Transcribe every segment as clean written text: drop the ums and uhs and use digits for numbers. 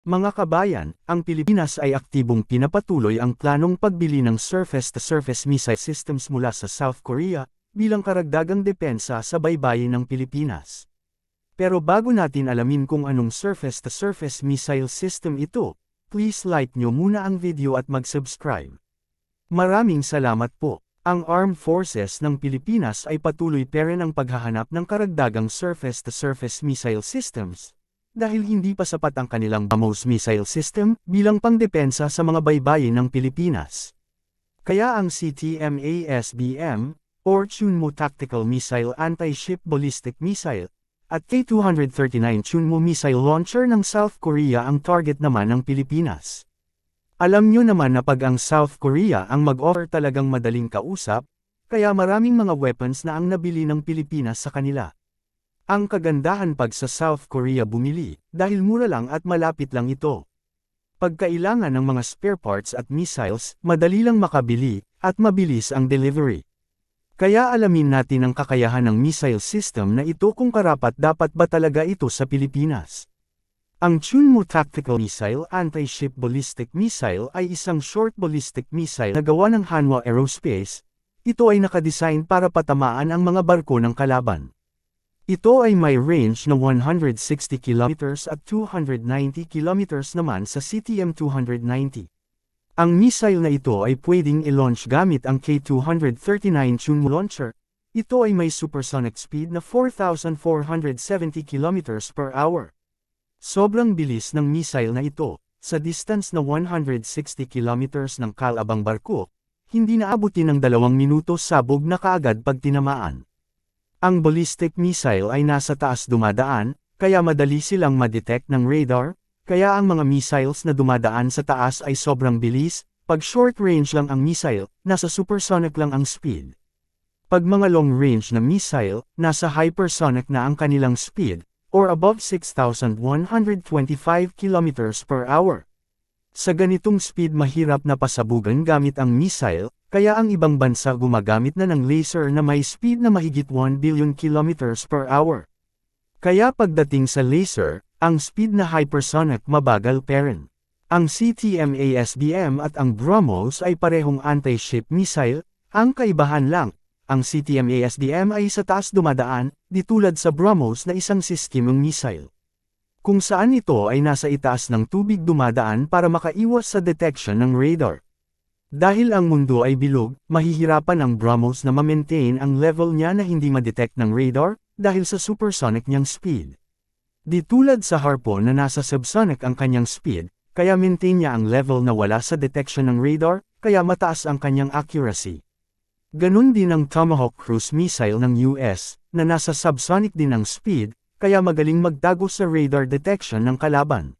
Mga kabayan, ang Pilipinas ay aktibong pinapatuloy ang planong pagbili ng surface-to-surface missile systems mula sa South Korea, bilang karagdagang depensa sa baybayin ng Pilipinas. Pero bago natin alamin kung anong surface-to-surface missile system ito, please like nyo muna ang video at mag-subscribe. Maraming salamat po. Ang Armed Forces ng Pilipinas ay patuloy pa rin ang paghahanap ng karagdagang surface-to-surface missile systems, dahil hindi pa sapat ang kanilang BrahMos missile system bilang pangdepensa sa mga baybayin ng Pilipinas. Kaya ang CTMA-SBM, or Chunmo Tactical Missile Anti-Ship Ballistic Missile, at K239 Chunmo Missile Launcher ng South Korea ang target naman ng Pilipinas. Alam nyo naman na pag ang South Korea ang mag-offer talagang madaling kausap, kaya maraming mga weapons na ang nabili ng Pilipinas sa kanila. Ang kagandahan pag sa South Korea bumili, dahil mura lang at malapit lang ito. Pagkailangan ng mga spare parts at missiles, madali lang makabili, at mabilis ang delivery. Kaya alamin natin ang kakayahan ng missile system na ito kung karapat-dapat ba talaga ito sa Pilipinas. Ang Chunmo Tactical Missile Anti-Ship Ballistic Missile ay isang short ballistic missile na gawa ng Hanwha Aerospace. Ito ay nakadesign para patamaan ang mga barko ng kalaban. Ito ay may range na 160 km at 290 km naman sa CTM-290. Ang missile na ito ay pwedeng i-launch gamit ang K239 Chunmo launcher. Ito ay may supersonic speed na 4,470 km per hour. Sobrang bilis ng missile na ito, sa distance na 160 km ng kalabang barko, hindi naabutin ng 2 minuto sabog na kaagad pag tinamaan. Ang ballistic missile ay nasa taas dumadaan, kaya madali silang ma-detect ng radar, kaya ang mga missiles na dumadaan sa taas ay sobrang bilis. Pag short range lang ang missile, nasa supersonic lang ang speed. Pag mga long range na missile, nasa hypersonic na ang kanilang speed, or above 6,125 km per hour. Sa ganitong speed mahirap na pasabugan gamit ang missile, kaya ang ibang bansa gumagamit na ng laser na may speed na mahigit 1 billion km per hour. Kaya pagdating sa laser, ang speed na hypersonic mabagal pa rin. Ang CTMA-SBM at ang BrahMos ay parehong anti-ship missile, ang kaibahan lang, ang CTMA-SBM ay sa taas dumadaan, di tulad sa BrahMos na isang sistemong missile. Kung saan ito ay nasa itaas ng tubig dumadaan para makaiwas sa detection ng radar. Dahil ang mundo ay bilog, mahihirapan ang BrahMos na ma-maintain ang level niya na hindi ma-detect ng radar, dahil sa supersonic niyang speed. Di tulad sa Harpoon na nasa subsonic ang kanyang speed, kaya maintain niya ang level na wala sa detection ng radar, kaya mataas ang kanyang accuracy. Ganun din ang Tomahawk cruise missile ng US, na nasa subsonic din ang speed, kaya magaling magtago sa radar detection ng kalaban.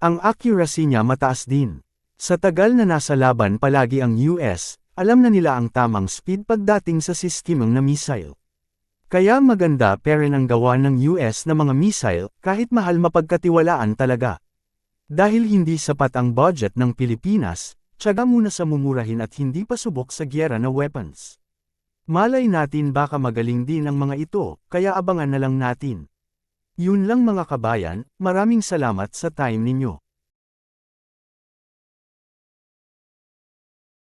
Ang accuracy niya mataas din. Sa tagal na nasa laban palagi ang US, alam na nila ang tamang speed pagdating sa sistemong na missile. Kaya maganda pa rin ang gawa ng US na mga missile, kahit mahal mapagkatiwalaan talaga. Dahil hindi sapat ang budget ng Pilipinas, tiyaga muna sa mumurahin at hindi pa subok sa gyera na weapons. Malay natin baka magaling din ang mga ito, kaya abangan na lang natin. Yun lang mga kabayan, maraming salamat sa time ninyo.